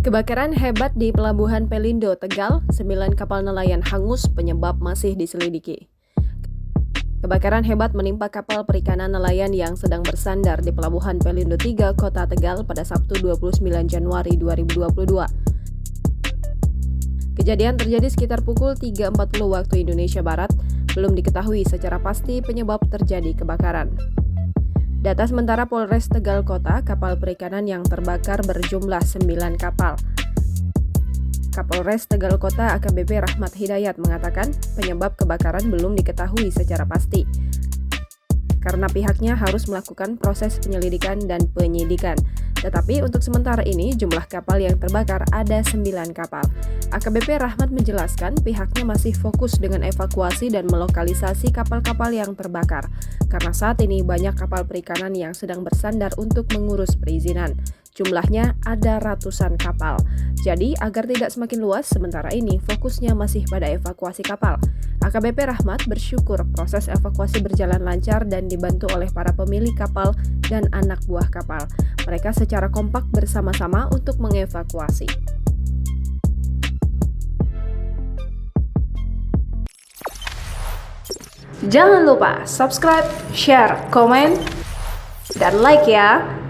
Kebakaran hebat di Pelabuhan Pelindo, Tegal, 9 kapal nelayan hangus, penyebab masih diselidiki. Kebakaran hebat menimpa kapal perikanan nelayan yang sedang bersandar di Pelabuhan Pelindo 3, Kota Tegal pada Sabtu 29 Januari 2022. Kejadian terjadi sekitar pukul 3.40 waktu Indonesia Barat, belum diketahui secara pasti penyebab terjadi kebakaran. Data sementara Polres Tegal Kota, kapal perikanan yang terbakar berjumlah 9 kapal. Kapolres Tegal Kota AKBP Rahmat Hidayat mengatakan penyebab kebakaran belum diketahui secara pasti, karena pihaknya harus melakukan proses penyelidikan dan penyidikan. Tetapi untuk sementara ini jumlah kapal yang terbakar ada 9 kapal. AKBP Rahmat menjelaskan pihaknya masih fokus dengan evakuasi dan melokalisasi kapal-kapal yang terbakar, karena saat ini banyak kapal perikanan yang sedang bersandar untuk mengurus perizinan. Jumlahnya ada ratusan kapal. Jadi agar tidak semakin luas, sementara ini fokusnya masih pada evakuasi kapal. AKBP Rahmat bersyukur proses evakuasi berjalan lancar dan dibantu oleh para pemilik kapal dan anak buah kapal. Mereka secara kompak bersama-sama untuk mengevakuasi. Jangan lupa subscribe, share, komen, dan like ya!